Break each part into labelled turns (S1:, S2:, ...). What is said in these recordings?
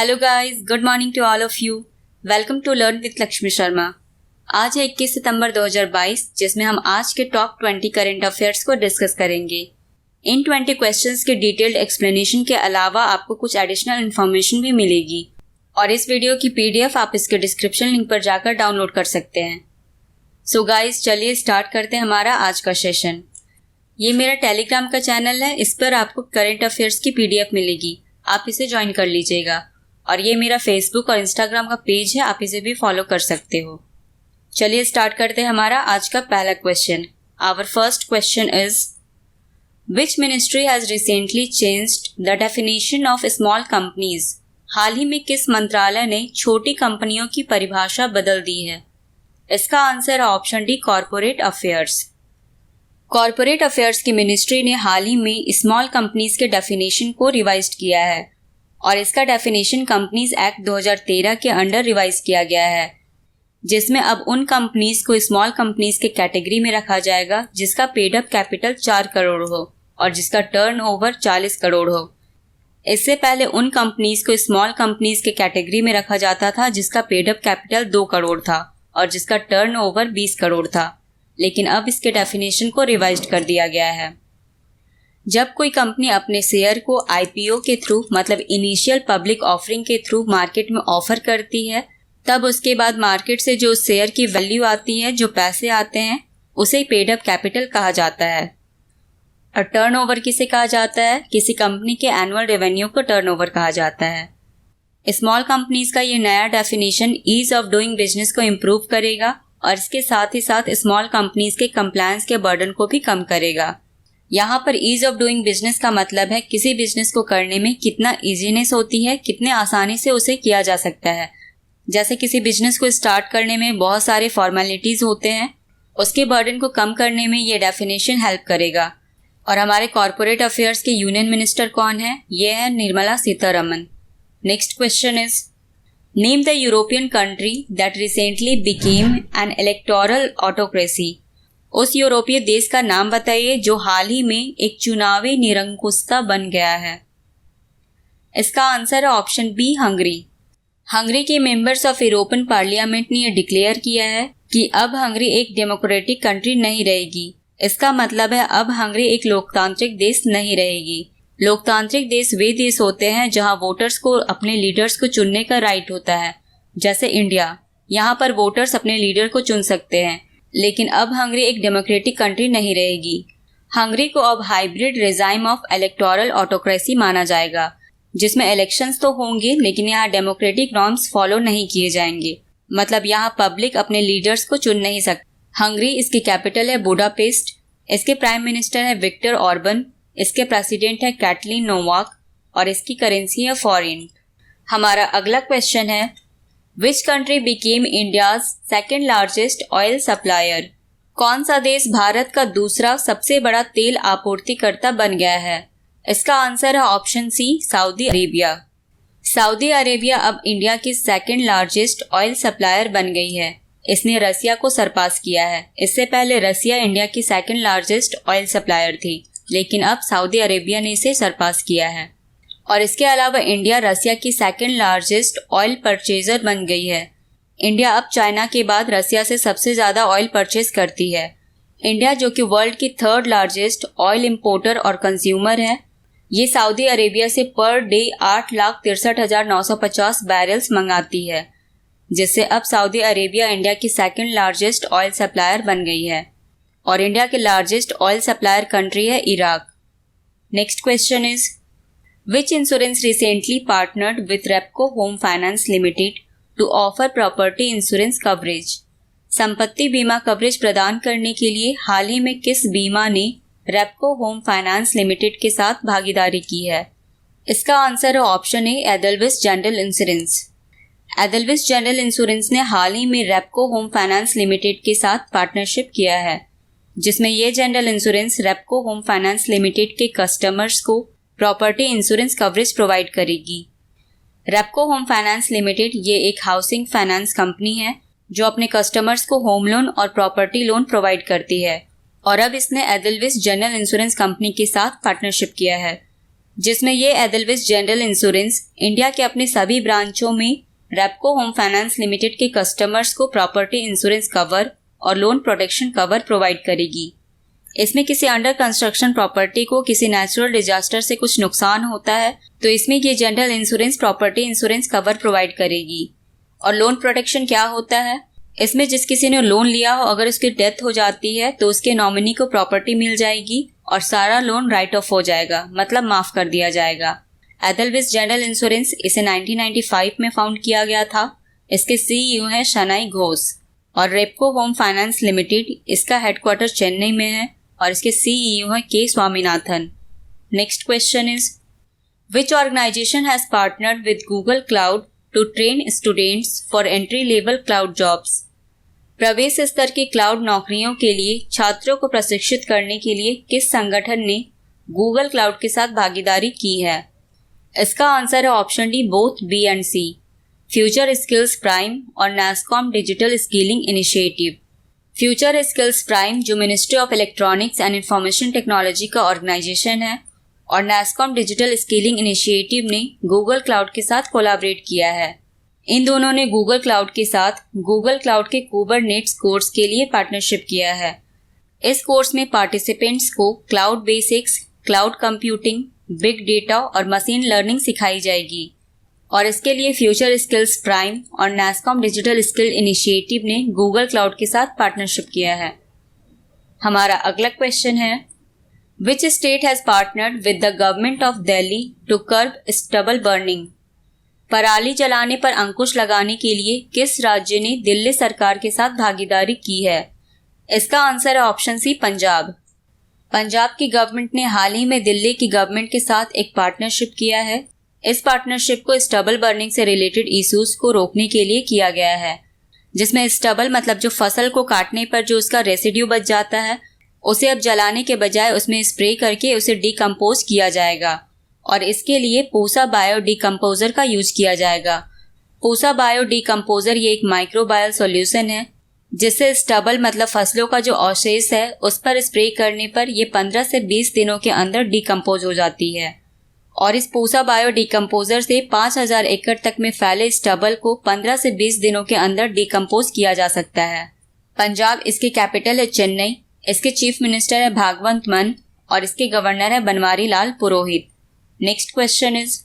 S1: Hello guys, good morning to all of you. Welcome to learn with Lakshmi Sharma. आज है 21 सितंबर 2022, जिसमें हम आज के टॉप 20 करंट अफेयर्स को डिस्कस करेंगे। इन 20 क्वेश्चंस के डिटेल्ड एक्सप्लेनेशन के अलावा आपको कुछ एडिशनल इन्फॉर्मेशन भी मिलेगी और इस वीडियो की पीडीएफ आप इसके डिस्क्रिप्शन लिंक पर जाकर डाउनलोड कर सकते हैं। सो गाइस, चलिए स्टार्ट करते हैं हमारा आज का सेशन। ये मेरा टेलीग्राम का चैनल है, इस पर आपको करंट अफेयर्स की पीडीएफ मिलेगी, आप इसे ज्वाइन कर लीजिएगा। और ये मेरा फेसबुक और इंस्टाग्राम का पेज है, आप इसे भी फॉलो कर सकते हो। चलिए स्टार्ट करते हैं हमारा आज का पहला question. Our first question is which ministry has recently changed the definition of small companies. हाल ही में किस मंत्रालय ने छोटी कंपनियों की परिभाषा बदल दी है? इसका आंसर है option D, corporate affairs. Corporate affairs की मिनिस्ट्री ने हाल ही में स्मॉल कंपनीज के डेफिनेशन को रिवाइज किया है और इसका डेफिनेशन कंपनीज एक्ट 2013 के अंडर रिवाइज किया गया है, जिसमें अब उन कंपनीज को स्मॉल कंपनीज के कैटेगरी में रखा जाएगा जिसका पेड अप कैपिटल 4 करोड़ हो और जिसका टर्नओवर 40 करोड़ हो। इससे पहले उन कंपनीज को स्मॉल कंपनीज के कैटेगरी में रखा जाता था जिसका पेड अप कैपिटल 2 करोड़ था और जिसका टर्नओवर 20 करोड़ था, लेकिन अब इसके डेफिनेशन को रिवाइज कर दिया गया है। जब कोई कंपनी अपने शेयर को आईपीओ के थ्रू मतलब इनिशियल पब्लिक ऑफरिंग के थ्रू मार्केट में ऑफर करती है, तब उसके बाद मार्केट से जो शेयर की वैल्यू आती है, जो पैसे आते हैं, उसे पेड अप कैपिटल कहा जाता है। और टर्नओवर किसे कहा जाता है? किसी कंपनी के एनुअल रेवेन्यू को टर्नओवर कहा जाता है। स्मॉल कंपनीज का ये नया definition ease of doing business को इम्प्रूव करेगा और इसके साथ ही साथ स्मॉल कंपनीज के कंप्लायंस के बर्डन को भी कम करेगा। यहाँ पर ईज ऑफ डूइंग बिजनेस का मतलब है किसी बिजनेस को करने में कितना इजीनेस होती है, कितने आसानी से उसे किया जा सकता है। जैसे किसी बिजनेस को स्टार्ट करने में बहुत सारे फॉर्मेलिटीज होते हैं, उसके बर्डन को कम करने में ये डेफिनेशन हेल्प करेगा। और हमारे कॉर्पोरेट अफेयर्स के यूनियन मिनिस्टर कौन है? ये है Nirmala Sitharaman. Next question is name the European country that recently became an electoral autocracy. उस यूरोपीय देश का नाम बताइए जो हाल ही में एक चुनावी निरंकुशता बन गया है। इसका आंसर है ऑप्शन बी, हंगरी। हंगरी के मेंबर्स ऑफ यूरोपियन पार्लियामेंट ने यह डिक्लेयर किया है कि अब हंगरी एक डेमोक्रेटिक कंट्री नहीं रहेगी। इसका मतलब है अब हंगरी एक लोकतांत्रिक देश नहीं रहेगी। लोकतांत्रिक देश वे देश होते हैं जहां वोटर्स को अपने लीडर्स को चुनने का राइट होता है, जैसे इंडिया। यहाँ पर वोटर्स अपने लीडर को चुन सकते हैं, लेकिन अब हंगरी एक डेमोक्रेटिक कंट्री नहीं रहेगी। हंगरी को अब hybrid regime of electoral autocracy माना जाएगा, जिसमें इलेक्शंस तो होंगे लेकिन यहाँ डेमोक्रेटिक नॉर्म्स फॉलो नहीं किए जाएंगे। मतलब यहाँ पब्लिक अपने लीडर्स को चुन नहीं सकती। हंगरी, इसकी कैपिटल है बुडापेस्ट, इसके प्राइम मिनिस्टर है विक्टर ऑर्बन, इसके प्रेसिडेंट है कैटलीन नोवाक और इसकी करेंसी है फॉरिन। हमारा अगला क्वेश्चन है which country became India's second largest oil supplier. कौन सा देश भारत का दूसरा सबसे बड़ा तेल आपूर्तिकर्ता बन गया है? इसका आंसर है option C, Saudi Arabia. Saudi Arabia अब इंडिया की सेकेंड लार्जेस्ट ऑयल सप्लायर बन गई है। इसने रसिया को सरपास किया है। इससे पहले रसिया इंडिया की सेकेंड लार्जेस्ट ऑयल सप्लायर थी, लेकिन अब सऊदी अरेबिया ने इसे सरपास किया है। और इसके अलावा इंडिया रसिया की सेकेंड लार्जेस्ट ऑयल परचेजर बन गई है। इंडिया अब चाइना के बाद रसिया से सबसे ज़्यादा ऑयल परचेज करती है। इंडिया, जो कि वर्ल्ड की थर्ड लार्जेस्ट ऑयल इंपोर्टर और कंज्यूमर है, ये सऊदी अरेबिया से पर डे 8,63,950 बैरल्स मंगाती है, जिससे अब सऊदी अरेबिया इंडिया की सेकेंड लार्जेस्ट ऑयल सप्लायर बन गई है। और इंडिया के लार्जेस्ट ऑयल सप्लायर कंट्री है Iraq. Next question is Which insurance recently partnered with Repco Home Finance Limited to offer property insurance coverage? संपत्ति बीमा कवरेज प्रदान करने के लिए हाल ही में किस बीमा ने रेपको होम फाइनेंस लिमिटेड के साथ भागीदारी की है? इसका आंसर है option A, Edelweiss general insurance. Edelweiss general insurance ने हाल ही में रेपको होम फाइनेंस लिमिटेड के साथ पार्टनरशिप किया है, जिसमें यह general insurance Repco home finance limited के कस्टमर्स को प्रॉपर्टी इंश्योरेंस कवरेज प्रोवाइड करेगी। रेपको होम फाइनेंस लिमिटेड ये एक हाउसिंग फाइनेंस कंपनी है जो अपने कस्टमर्स को होम लोन और प्रॉपर्टी लोन प्रोवाइड करती है और अब इसने एडलविस जनरल इंश्योरेंस कंपनी के साथ पार्टनरशिप किया है, जिसमें ये एdelweiss जनरल इंश्योरेंस इंडिया के अपने सभी ब्रांचों में रेपको होम फाइनेंस लिमिटेड के कस्टमर्स को प्रॉपर्टी इंश्योरेंस कवर और लोन प्रोटेक्शन कवर प्रोवाइड करेगी। इसमें किसी अंडर कंस्ट्रक्शन प्रॉपर्टी को किसी नेचुरल डिजास्टर से कुछ नुकसान होता है तो इसमें ये general insurance property insurance cover provide करेगी। और लोन प्रोटेक्शन क्या होता है? इसमें जिस किसी ने लोन लिया हो अगर उसकी डेथ हो जाती है तो उसके नॉमिनी को प्रॉपर्टी मिल जाएगी और सारा लोन राइट ऑफ हो जाएगा, मतलब माफ कर दिया जाएगा। एdelweiss जनरल इंश्योरेंस इसे 1995 में फाउंड किया गया था। इसके सीईओ हैं शनाई घोष। और रेपको होम फाइनेंस लिमिटेड इसका हेडक्वार्टर चेन्नई में है और इसके सीईओ हैं K Swaminathan. Next question is which organisation has partnered with Google cloud to train students for entry level cloud jobs. प्रवेश स्तर की क्लाउड नौकरियों के लिए छात्रों को प्रशिक्षित करने के लिए किस संगठन ने गूगल क्लाउड के साथ भागीदारी की है? इसका आंसर है option D, both B and C, future skills prime और NASSCOM digital skilling initiative. Future skills prime जो ministry of electronics and information technology का ऑर्गेनाइजेशन है और नास्कॉम डिजिटल स्किलिंग इनिशिएटिव ने गूगल क्लाउड के साथ कोलैबोरेट किया है। इन दोनों ने गूगल क्लाउड के साथ गूगल क्लाउड के कुबरनेट्स कोर्स के लिए पार्टनरशिप किया है। इस कोर्स में पार्टिसिपेंट्स को cloud basics, cloud computing, big data और मशीन लर्निंग सिखाई जाएगी। और इसके लिए फ्यूचर स्किल्स प्राइम और नास्कॉम डिजिटल स्किल इनिशिएटिव ने गूगल क्लाउड के साथ पार्टनरशिप किया है। हमारा अगला क्वेश्चन है which state has partnered with the government of Delhi to curb stubble burning. पराली जलाने पर अंकुश लगाने के लिए किस राज्य ने दिल्ली सरकार के साथ भागीदारी की है? इसका आंसर है ऑप्शन सी, पंजाब। पंजाब की गवर्नमेंट ने हाल ही में दिल्ली की गवर्नमेंट के साथ एक पार्टनरशिप किया है। इस पार्टनरशिप को स्टबल बर्निंग से रिलेटेड इश्यूज को रोकने के लिए किया गया है, जिसमें स्टबल मतलब जो फसल को काटने पर जो उसका रेसिड्यू बच जाता है उसे अब जलाने के बजाय उसमें स्प्रे करके उसे डिकम्पोज किया जाएगा और इसके लिए पूसा बायो डिकम्पोजर का यूज किया जाएगा। पूसा बायो डिकम्पोजर ये एक माइक्रोबायल सॉल्यूशन है जिससे स्टबल मतलब फसलों का जो अवशेष है उस पर स्प्रे करने पर ये 15 से 20 दिनों के अंदर डिकम्पोज हो जाती है। और इस पूसा बायो डिकम्पोजर से 5000 एकड़ तक में फैले स्टबल को 15 से 20 दिनों के अंदर डिकम्पोज किया जा सकता है। पंजाब इसकी कैपिटल है चेन्नई। इसके चीफ मिनिस्टर है भागवंत मान और इसके गवर्नर है Banwari Lal Purohit. Next question is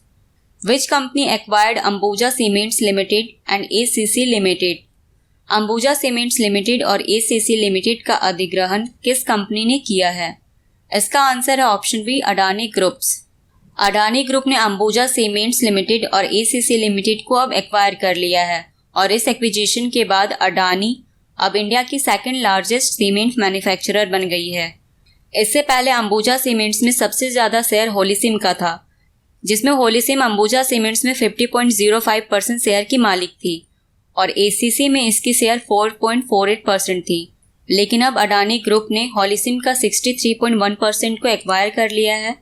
S1: which company acquired Ambuja cements limited and ACC limited. Ambuja cements limited और एसीसी लिमिटेड का अधिग्रहण किस कंपनी ने किया है? इसका आंसर है option B, Adani groups. Adani group ने अंबुजा सीमेंट्स लिमिटेड और एसीसी लिमिटेड को अब एक्वायर कर लिया है और इस एक्विजिशन के बाद अडानी अब इंडिया की सेकंड लार्जेस्ट सीमेंट मैन्युफैक्चरर बन गई है। इससे पहले अंबुजा सीमेंट्स में सबसे ज़्यादा शेयर होलीसिम का था, जिसमें होलीसिम अंबुजा सीमेंट्स में 50.05% शेयर की मालिक थी और एसीसी में इसकी शेयर 4.48% थी। लेकिन अब अडानी ग्रुप ने होलीसिम का 63.1% को एक्वायर कर लिया है,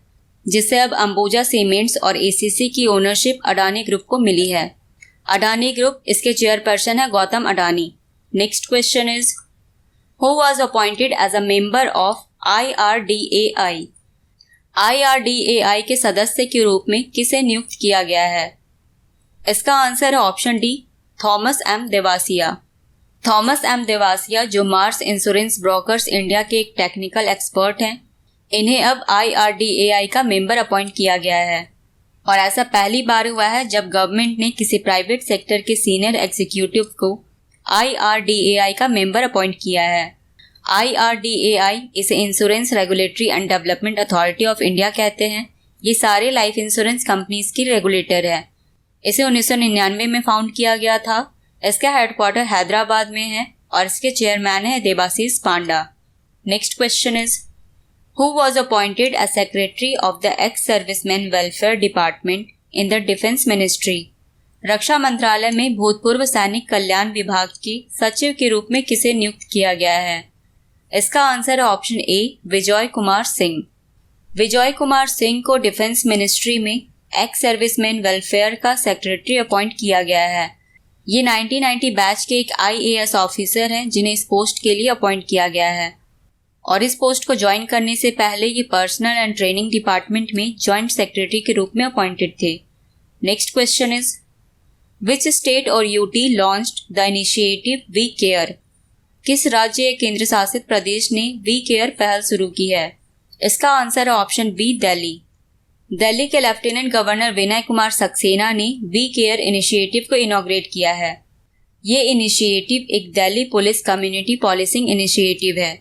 S1: जिससे अब अंबुजा सीमेंट्स और एसीसी की ओनरशिप अडानी ग्रुप को मिली है। अडानी ग्रुप इसके चेयरपर्सन है Gautam Adani. Next question is who was appointed as a member of IRDAI। IRDAI के सदस्य के रूप में किसे नियुक्त किया गया है? इसका आंसर है option D, Thomas M Devasia. Thomas M Devasia जो मार्स इंश्योरेंस ब्रोकर्स इंडिया के एक टेक्निकल एक्सपर्ट हैं, इन्हें अब IRDAI का मेंबर अपॉइंट किया गया है और ऐसा पहली बार हुआ है जब गवर्नमेंट ने किसी प्राइवेट सेक्टर के सीनियर एग्जीक्यूटिव को IRDAI का मेंबर अपॉइंट किया है। IRDAI इसे insurance regulatory and development authority of India कहते हैं। ये सारे लाइफ इंश्योरेंस कंपनीज की रेगुलेटर है। इसे 1999 में फाउंड किया गया था। इसका हेडक्वार्टर हैदराबाद में है और इसके चेयरमैन है Debashish Panda. Next question is who was appointed as secretary of the ex servicemen welfare department in the defence ministry. रक्षा मंत्रालय में भूतपूर्व सैनिक कल्याण विभाग के सचिव के रूप में किसे नियुक्त किया गया है? इसका आंसर है ऑप्शन ए, विजय कुमार सिंह। विजय कुमार सिंह को डिफेंस मिनिस्ट्री में एक्स सर्विसमैन वेलफेयर का सेक्रेटरी अपॉइंट किया गया है। ये 1990 बैच के एक IAS ऑफिसर हैं जिन्हें इस पोस्ट के लिए अपॉइंट किया गया है। और इस पोस्ट को ज्वाइन करने से पहले ये पर्सनल एंड ट्रेनिंग डिपार्टमेंट में जॉइंट सेक्रेटरी के रूप में अपॉइंटेड थे। Next question is which state और UT launched the initiative we care? किस राज्य या केंद्र शासित प्रदेश ने वी केयर पहल शुरू की है? इसका आंसर है ऑप्शन बी, दिल्ली। दिल्ली के लेफ्टिनेंट गवर्नर विनय कुमार सक्सेना ने वी केयर इनिशिएटिव को इनॉग्रेट किया है। ये इनिशिएटिव एक Delhi police community policing initiative है।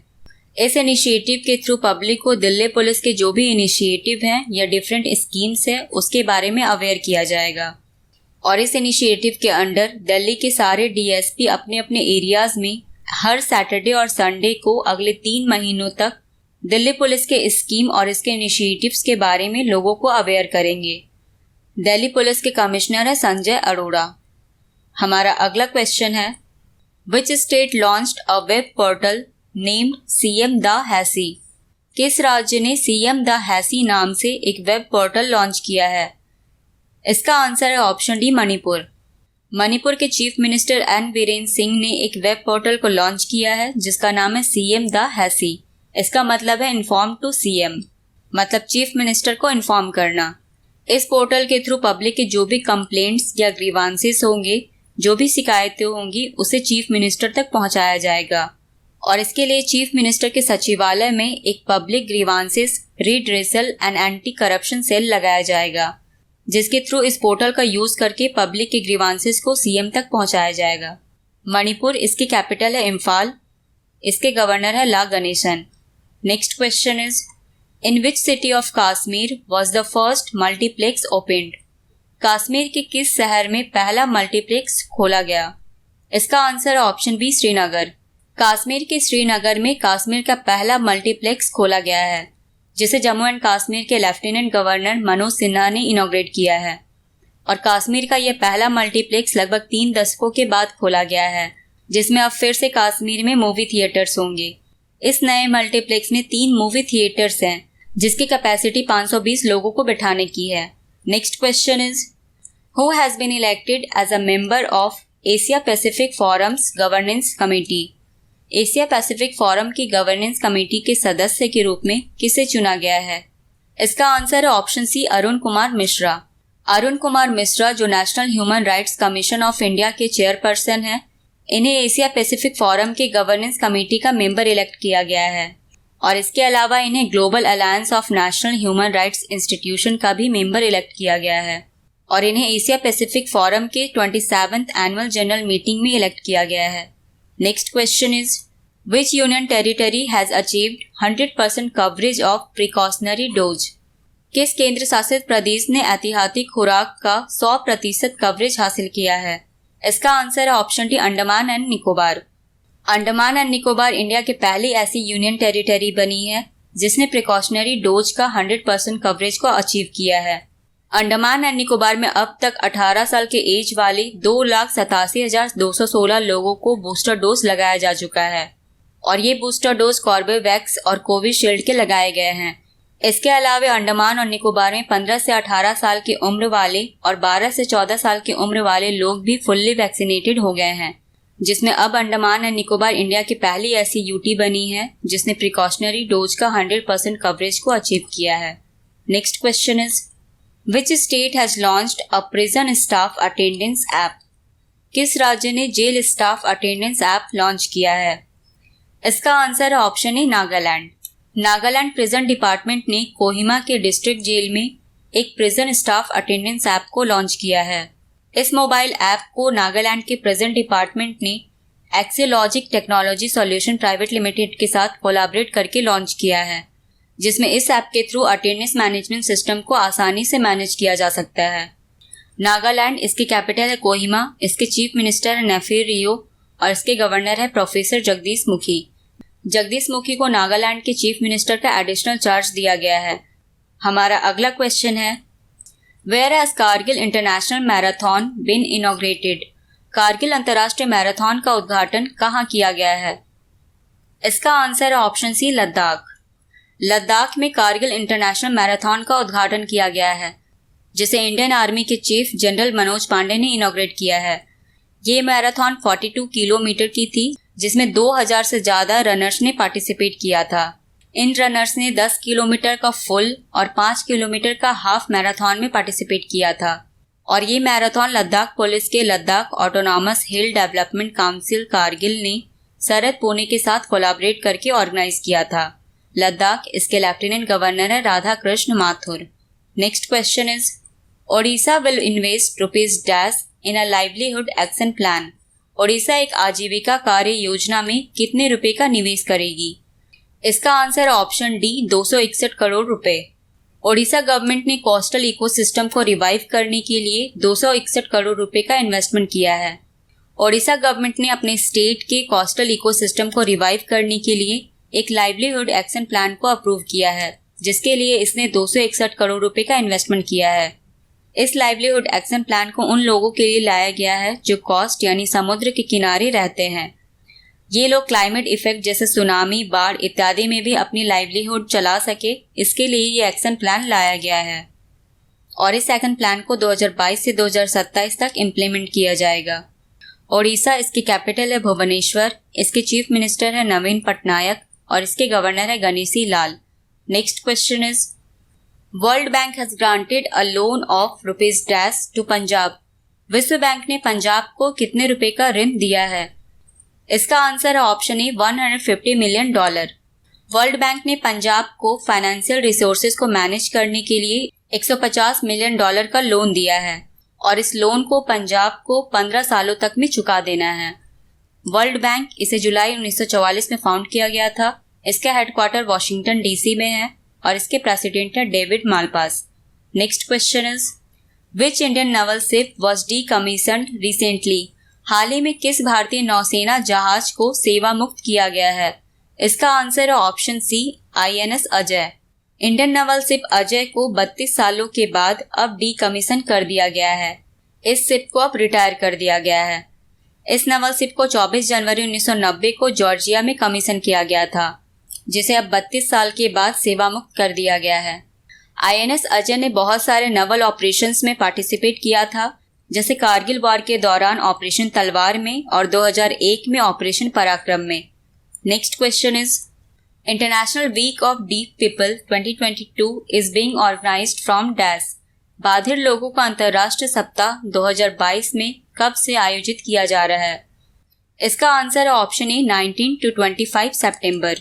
S1: इस इनिशिएटिव के थ्रू पब्लिक को दिल्ली पुलिस के जो भी इनिशिएटिव हैं या डिफरेंट स्कीम्स हैं उसके बारे में अवेयर किया जाएगा। और इस इनिशिएटिव के अंडर दिल्ली के सारे डीएसपी अपने अपने एरियाज में हर सैटरडे और संडे को अगले 3 महीनों तक दिल्ली पुलिस के स्कीम और इसके इनिशिएटिव्स के बारे में लोगों को अवेयर करेंगे। दिल्ली पुलिस के कमिश्नर है संजय अरोड़ा। हमारा अगला क्वेश्चन है which state launched a web portal named CM द हैसी? किस राज्य ने सीएम द हैसी नाम से एक वेब पोर्टल लॉन्च किया है? इसका आंसर है ऑप्शन डी, मणिपुर। मणिपुर के chief minister N Biren Singh ने एक वेब पोर्टल को लॉन्च किया है जिसका नाम है सीएम द हैसी। इसका मतलब है इन्फॉर्म टू सीएम, मतलब चीफ मिनिस्टर को इन्फॉर्म करना। इस पोर्टल के थ्रू पब्लिक के जो भी कंप्लेंट्स या ग्रीवांसेस होंगे, जो भी शिकायतें होंगी, उसे चीफ मिनिस्टर तक पहुंचाया जाएगा। और इसके लिए चीफ मिनिस्टर के सचिवालय में एक public grievances redressal and anti corruption cell लगाया जाएगा, जिसके थ्रू इस पोर्टल का यूज करके पब्लिक के ग्रीवांसेस को सीएम तक पहुंचाया जाएगा। मणिपुर, इसकी कैपिटल है इम्फाल। इसके गवर्नर है La Ganesan. Next question is in which city of Kashmir was the first multiplex opened? Kashmir के किस शहर में पहला मल्टीप्लेक्स खोला गया? इसका आंसर है ऑप्शन बी, श्रीनगर। कश्मीर के श्रीनगर में कश्मीर का पहला मल्टीप्लेक्स खोला गया है, जिसे जम्मू एंड कश्मीर के लेफ्टिनेंट गवर्नर मनोज सिन्हा ने इनॉग्रेट किया है। और कश्मीर का यह पहला मल्टीप्लेक्स लगभग 3 दशकों के बाद खोला गया है, जिसमें अब फिर से कश्मीर में मूवी थिएटर्स होंगे। इस नए मल्टीप्लेक्स में 3 मूवी थिएटर्स हैं, जिसकी कैपेसिटी 520 लोगों को बिठाने की है। Next question is who has been elected as a member of Asia Pacific forums governance committee? Asia Pacific forum की गवर्नेंस कमेटी के सदस्य के रूप में किसे चुना गया है? इसका आंसर है ऑप्शन सी, अरुण कुमार मिश्रा। अरुण कुमार मिश्रा जो national human rights commission of India के चेयरपर्सन हैं, इन्हें एशिया पैसिफिक फोरम के गवर्नेंस कमेटी का मेंबर इलेक्ट किया गया है। और इसके अलावा इन्हें global alliance of national human rights institution का भी मेंबर इलेक्ट किया गया है। और इन्हें एशिया पैसिफिक फोरम के 27th एनुअल जनरल मीटिंग में इलेक्ट किया गया है। Next question is which union territory has achieved 100% coverage of precautionary dose? किस केंद्र शासित प्रदेश ने एहतियाती खुराक का 100% कवरेज हासिल किया है? इसका आंसर है option D, Andaman and Nicobar. Andaman and Nicobar India की पहली ऐसी यूनियन टेरिटरी बनी है जिसने प्रिकॉशनरी डोज का 100% कवरेज को अचीव किया है। अंडमान एंड निकोबार में अब तक 18 साल के एज वाले 2,87,216 लोगों को बूस्टर डोज लगाया जा चुका है। और ये बूस्टर डोज कॉर्बेवैक्स और कोविशील्ड के लगाए गए हैं। इसके अलावा अंडमान और निकोबार में 15 से 18 साल की उम्र वाले और 12 से 14 साल की उम्र वाले लोग भी फुल्ली वैक्सीनेटेड हो गए हैं, जिसमें अब अंडमान एंड निकोबार इंडिया की पहली ऐसी यूटी बनी है जिसने प्रिकॉशनरी डोज का 100% कवरेज को अचीव किया है। Next question is which state has launched a prison staff attendance app? किस राज्य ने जेल स्टाफ अटेंडेंस ऐप लॉन्च किया है? इसका आंसर है option A, Nagaland. Nagaland prison department ने कोहिमा के डिस्ट्रिक्ट जेल में एक प्रिजन स्टाफ अटेंडेंस ऐप को लॉन्च किया है। इस मोबाइल ऐप को नागालैंड के प्रिजन डिपार्टमेंट ने एक्सियोलॉजिक टेक्नोलॉजी सॉल्यूशन प्राइवेट लिमिटेड के साथ कोलैबोरेट करके लॉन्च किया है, जिसमें इस ऐप के थ्रू अटेंडेंस मैनेजमेंट सिस्टम को आसानी से मैनेज किया जा सकता है। नागालैंड, इसकी कैपिटल है कोहिमा, इसके चीफ मिनिस्टर है नेफिर रियो और इसके गवर्नर है प्रोफेसर जगदीश मुखी। जगदीश मुखी को नागालैंड के चीफ मिनिस्टर का एडिशनल चार्ज दिया गया है। हमारा अगला क्वेश्चन है where has Kargil international marathon been inaugurated? Kargil अंतर्राष्ट्रीय मैराथन का उद्घाटन कहाँ किया गया है? इसका आंसर है ऑप्शन सी, लद्दाख। लद्दाख में कारगिल इंटरनेशनल मैराथन का उद्घाटन किया गया है, जिसे इंडियन आर्मी के चीफ जनरल मनोज पांडे ने इनॉग्रेट किया है। ये मैराथन 42 किलोमीटर की थी, जिसमें 2000 से ज़्यादा रनर्स ने पार्टिसिपेट किया था। इन रनर्स ने 10 किलोमीटर का फुल और 5 किलोमीटर का हाफ मैराथन में पार्टिसिपेट किया था और ये मैराथन लद्दाख पुलिस के लद्दाख ऑटोनॉमस हिल डेवलपमेंट काउंसिल कारगिल ने सरहद पुणे के साथ कोलैबोरेट करके ऑर्गेनाइज किया था। लद्दाख इसके लेफ्टिनेंट गवर्नर है Radha Krishna Mathur. Next question is Odisha will invest rupees dash in a livelihood action plan. Odisha एक आजीविका कार्य योजना में कितने रुपए का निवेश करेगी? इसका आंसर ऑप्शन डी 261 करोड़ रुपए। ओडिशा गवर्नमेंट ने कोस्टल इकोसिस्टम को रिवाइव करने के लिए 261 करोड़ रुपए का इन्वेस्टमेंट किया है। ओडिशा गवर्नमेंट ने अपने स्टेट के कोस्टल इकोसिस्टम को रिवाइव करने के लिए एक लाइवलीहुड एक्शन प्लान को अप्रूव किया है, जिसके लिए इसने 261 करोड़ रुपए का इन्वेस्टमेंट किया है। इस लाइवलीहुड एक्शन प्लान को उन लोगों के लिए लाया गया है जो कोस्ट यानी समुद्र के किनारे रहते हैं। ये लोग क्लाइमेट इफेक्ट जैसे सुनामी, बाढ़ इत्यादि में भी अपनी लाइवलीहुड चला सके, इसके लिए ये एक्शन प्लान लाया गया है और इस एक्शन प्लान को 2022 से 2027 तक इम्प्लीमेंट किया जाएगा। ओडिशा इसकी कैपिटल है भुवनेश्वर, इसके चीफ मिनिस्टर है नवीन पटनायक और इसके गवर्नर है Ganeshi Lal. Next question is world bank has granted a loan of rupees dash to Punjab. विश्व बैंक ने पंजाब को कितने रुपए का ऋण दिया है? इसका आंसर है ऑप्शन ए 150 मिलियन डॉलर। वर्ल्ड बैंक ने पंजाब को फाइनेंशियल रिसोर्सेज को मैनेज करने के लिए 150 मिलियन डॉलर का लोन दिया है और इस लोन को पंजाब को 15 सालों तक में चुका देना है। वर्ल्ड बैंक इसे जुलाई 1944 में फाउंड किया गया था। इसका हेडक्वार्टर वॉशिंगटन डीसी में है और इसके प्रेसिडेंट है David Malpass. Next question is which Indian naval ship was decommissioned recently. हाल ही में किस भारतीय नौसेना जहाज को सेवा मुक्त किया गया है? इसका आंसर है option C INS Ajay. Indian naval ship Ajay को 32 सालों के बाद अब डीकमीशन कर दिया गया है। इस शिप को अब रिटायर कर दिया गया है। इस नेवल शिप को 24 जनवरी 1990 को जॉर्जिया में कमीशन किया गया था, जिसे अब 32 साल के बाद सेवा मुक्त कर दिया गया है। INS अजय ने बहुत सारे नेवल ऑपरेशंस में पार्टिसिपेट किया था, जैसे कारगिल वॉर के दौरान ऑपरेशन तलवार में और 2001 में ऑपरेशन पराक्रम में। Next question is international week of deaf people 2022 is being organised from dash. बाधिर लोगों का अंतर्राष्ट्रीय सप्ताह 2022 में कब से आयोजित किया जा रहा है? इसका आंसर है ऑप्शन ए 19 to 25 सितंबर।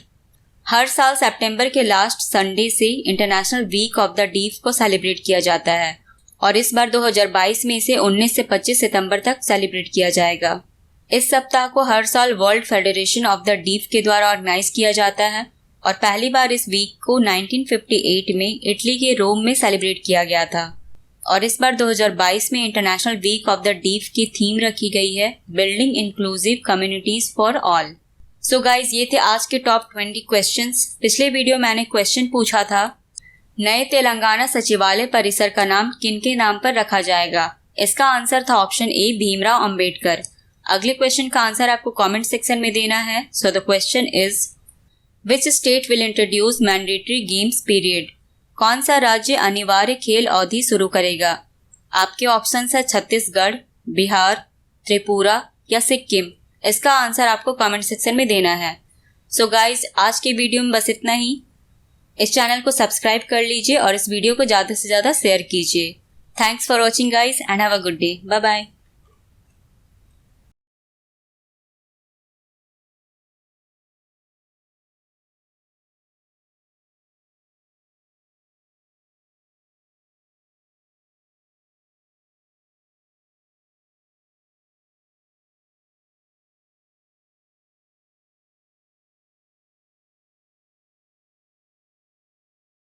S1: हर साल सितंबर के लास्ट संडे से international week of the deaf को सेलिब्रेट किया जाता है और इस बार 2022 में इसे 19 से 25 सितंबर तक सेलिब्रेट किया जाएगा। इस सप्ताह को हर साल world federation of the deaf के द्वारा ऑर्गेनाइज किया जाता है और पहली बार इस वीक को 1958 में इटली के रोम में सेलिब्रेट किया गया था और इस बार 2022 में international week of the deaf की थीम रखी गई है building inclusive communities for all. So guys, ये थे आज के टॉप 20 क्वेश्चंस। पिछले वीडियो मैंने क्वेश्चन पूछा था नए तेलंगाना सचिवालय परिसर का नाम किनके नाम पर रखा जाएगा? इसका आंसर था ऑप्शन ए भीमराव अंबेडकर। अगले क्वेश्चन का आंसर आपको कमेंट सेक्शन में देना है। So the question is which state will introduce mandatory games period. कौन सा राज्य अनिवार्य खेल अवधि शुरू करेगा? आपके ऑप्शन है छत्तीसगढ़, बिहार, त्रिपुरा या सिक्किम। इसका आंसर आपको कमेंट सेक्शन में देना है। सो गाइज, आज के वीडियो में बस इतना ही। इस चैनल को सब्सक्राइब कर लीजिए और इस वीडियो को ज़्यादा से ज़्यादा शेयर कीजिए। Thanks for watching guys and have a good day. Bye bye.